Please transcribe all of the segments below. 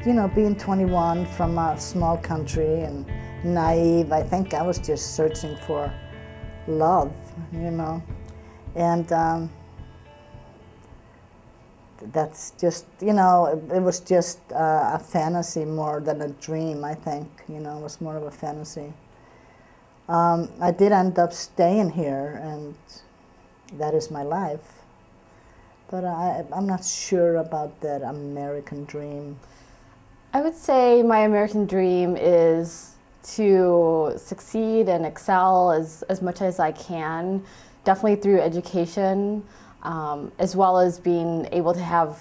you know, being 21 from a small country and naive, I think I was just searching for love, you know. And that's just, you know, it was just a fantasy more than a dream, I think. You know, it was more of a fantasy. I did end up staying here, and that is my life. But I'm not sure about that American dream. I would say my American dream is to succeed and excel as much as I can, definitely through education, as well as being able to have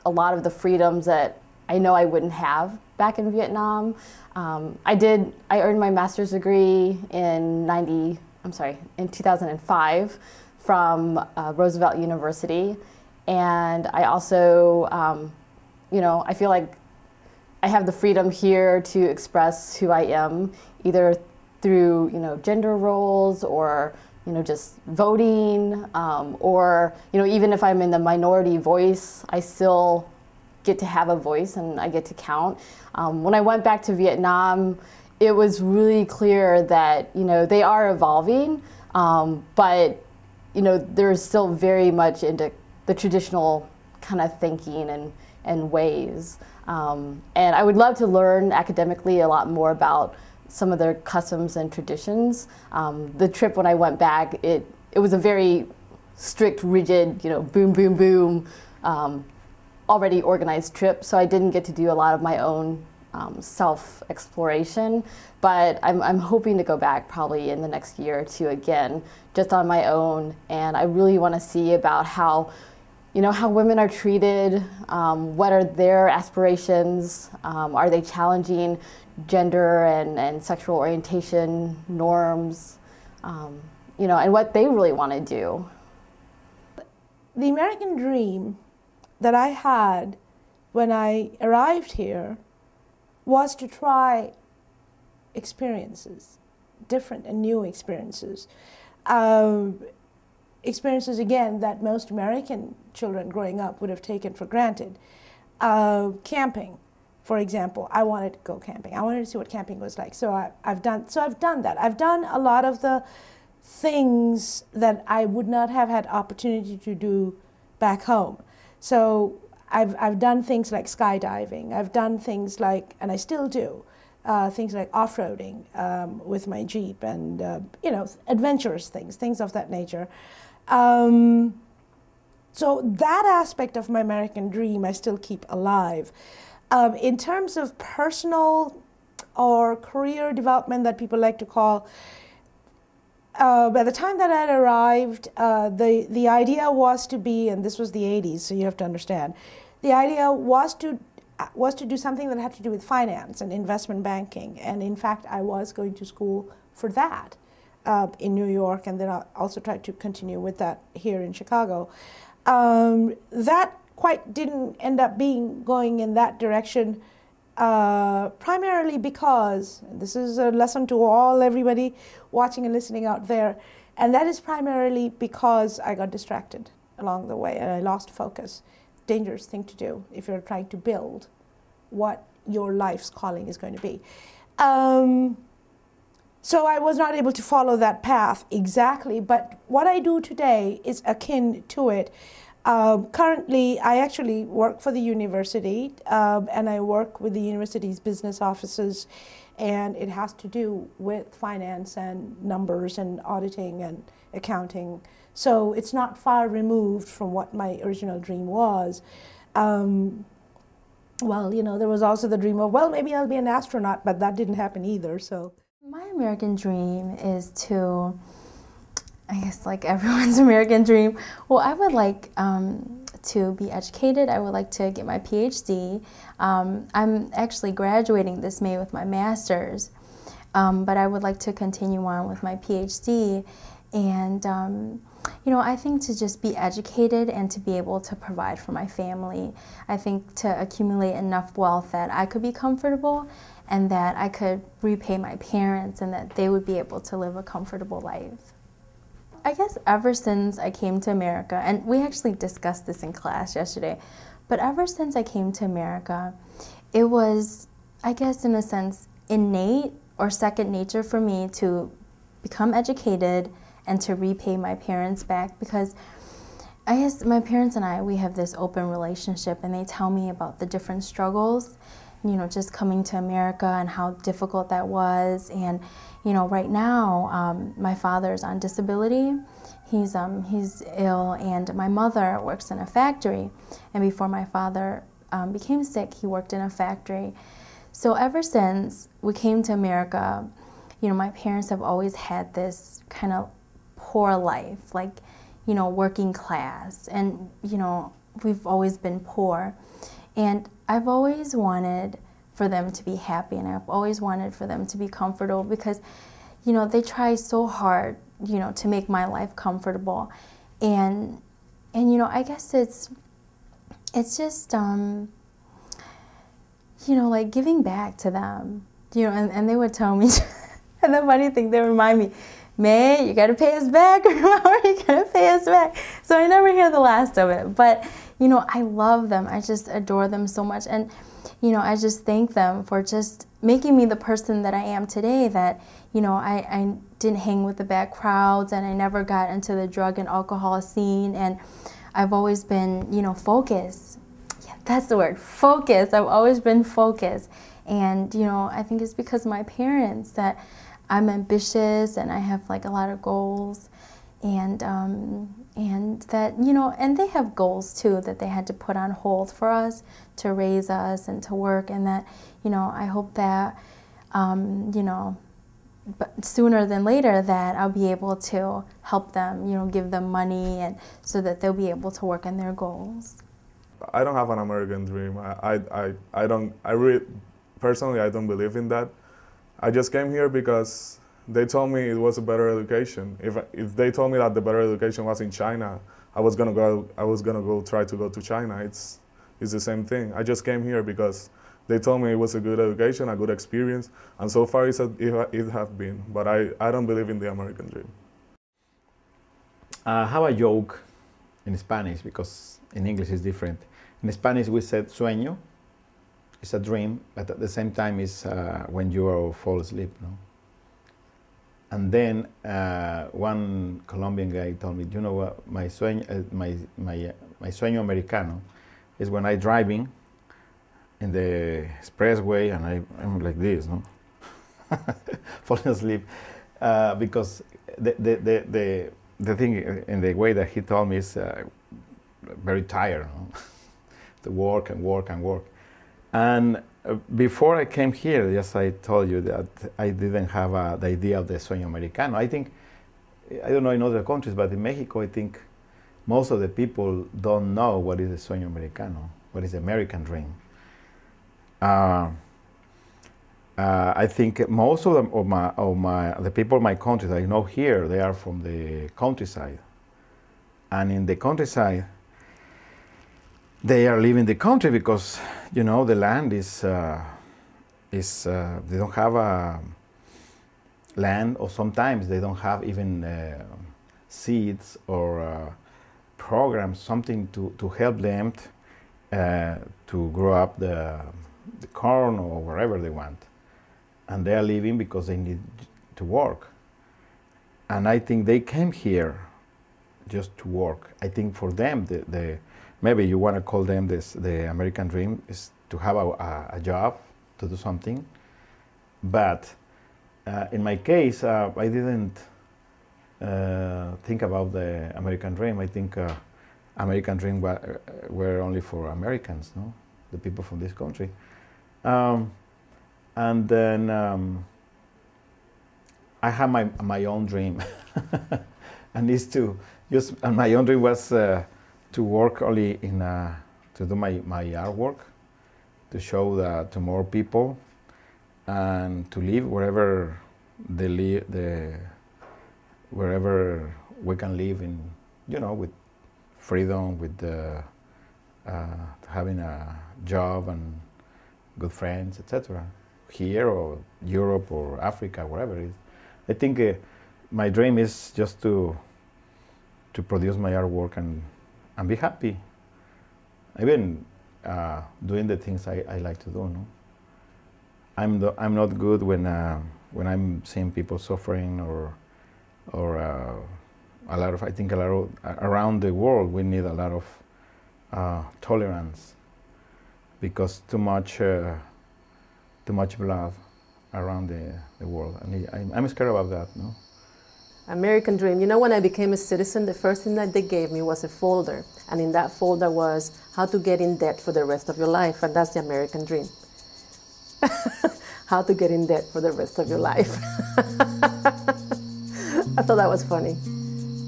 a lot of the freedoms that I know I wouldn't have back in Vietnam. I earned my master's degree in 2005 from Roosevelt University. And I also, you know, I feel like I have the freedom here to express who I am, either through, you know, gender roles or, you know, just voting, or, you know, even if I'm in the minority voice, I still get to have a voice and I get to count. When I went back to Vietnam, it was really clear that, you know, they are evolving, but, you know, they're still very much into the traditional kind of thinking and ways. And I would love to learn academically a lot more about some of their customs and traditions. The trip when I went back, it was a very strict, rigid, you know, boom, boom, boom, already organized trip. So I didn't get to do a lot of my own self-exploration. But I'm hoping to go back probably in the next year or two again, just on my own. And I really want to see about how, you know, how women are treated, what are their aspirations, are they challenging gender and sexual orientation norms, you know, and what they really want to do. The American dream that I had when I arrived here was to try experiences, different and new experiences. Experiences, again, that most American children growing up would have taken for granted. Camping, for example. I wanted to go camping. I wanted to see what camping was like. So I've done that. I've done a lot of the things that I would not have had opportunity to do back home. So I've done things like skydiving. I've done things like, and I still do, things like off-roading with my Jeep and, you know, adventurous things of that nature. So that aspect of my American dream I still keep alive. In terms of personal or career development that people like to call, by the time that I had arrived, the idea was to be, and this was the 80s, so you have to understand, the idea was to do something that had to do with finance and investment banking. And in fact, I was going to school for that in New York, and then I also tried to continue with that here in Chicago. That quite didn't end up going in that direction, primarily because, this is a lesson to everybody watching and listening out there, and that is primarily because I got distracted along the way and I lost focus. Dangerous thing to do if you're trying to build what your life's calling is going to be. So I was not able to follow that path exactly, but what I do today is akin to it. Currently, I actually work for the university, and I work with the university's business offices, and it has to do with finance and numbers and auditing and accounting. So it's not far removed from what my original dream was. Well, you know, there was also the dream of, well, maybe I'll be an astronaut, but that didn't happen either, so. My American dream is to, I guess like everyone's American dream, well, I would like to be educated. I would like to get my PhD. I'm actually graduating this May with my master's, but I would like to continue on with my PhD. And, you know, I think to just be educated and to be able to provide for my family. I think to accumulate enough wealth that I could be comfortable and that I could repay my parents and that they would be able to live a comfortable life. I guess ever since I came to America, and we actually discussed this in class yesterday, But ever since I came to America, it was, I guess in a sense, innate or second nature for me to become educated and to repay my parents back, because I guess my parents and I, we have this open relationship, and they tell me about the different struggles, you know, just coming to America and how difficult that was. And, you know, right now, my father's on disability. He's ill, and my mother works in a factory. And before my father became sick, he worked in a factory. So ever since we came to America, you know, my parents have always had this kind of poor life, like, you know, working class, and, you know, we've always been poor. And I've always wanted for them to be happy, and I've always wanted for them to be comfortable, because, you know, they try so hard, you know, to make my life comfortable. And you know, I guess it's just, you know, like giving back to them, you know, and they would tell me, and the funny thing, they remind me, May, you gotta pay us back, remember, you gotta pay us back. So I never hear the last of it. But, you know, I love them. I just adore them so much. And, you know, I just thank them for just making me the person that I am today, that, you know, I didn't hang with the bad crowds, and I never got into the drug and alcohol scene. And I've always been, you know, focused. Yeah, that's the word, focused. I've always been focused. And, you know, I think it's because of my parents that I'm ambitious, and I have like a lot of goals, and that, you know, and they have goals too that they had to put on hold for us to raise us and to work, and that, you know, I hope that, you know, but sooner than later that I'll be able to help them, you know, give them money, and so that they'll be able to work on their goals. I don't have an American dream. I really, personally, I don't believe in that. I just came here because they told me it was a better education. If they told me that the better education was in China, I was gonna go try to go to China. It's the same thing. I just came here because they told me it was a good education, a good experience, and so far it has been. But I don't believe in the American dream. Have a joke in Spanish, because in English it's different. In Spanish we said sueño. It's a dream, but at the same time it's when you fall asleep, no? And then one Colombian guy told me, you know what, my sueño americano is when I'm driving in the expressway and I'm like this, no? Falling asleep, because the thing in the way that he told me is very tired, no? To work and work and work. And before I came here, yes, I told you that I didn't have the idea of the sueño americano. I think, I don't know in other countries, but in Mexico, I think most of the people don't know what is the sueño americano, what is the American dream. I think most of the people in my country that I know here, they are from the countryside. And in the countryside, they are leaving the country because, you know, the land is they don't have land, or sometimes they don't have even seeds or programs, something to help them to grow up the corn or wherever they want. And they are leaving because they need to work. And I think they came here just to work. I think for them, maybe you want to call them the American dream is to have a job, to do something. But in my case, I didn't think about the American dream. I think American dream were only for Americans, no? The people from this country. And then I had my own dream, and my own dream was to work only to do my artwork, to show to more people, and to live wherever wherever we can live in, you know, with freedom, with having a job and good friends, etc. Here or Europe or Africa, wherever it is. I think my dream is just to produce my artwork and be happy. Even doing the things I like to do. No? I'm not good when I'm seeing people suffering or a lot of, I think a lot of, around the world we need a lot of tolerance, because too much blood around the world, and I'm scared about that. No. American Dream. You know, when I became a citizen, the first thing that they gave me was a folder, and in that folder was how to get in debt for the rest of your life, and that's the American Dream. How to get in debt for the rest of your life. I thought that was funny.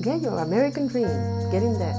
Get your American Dream, get in debt.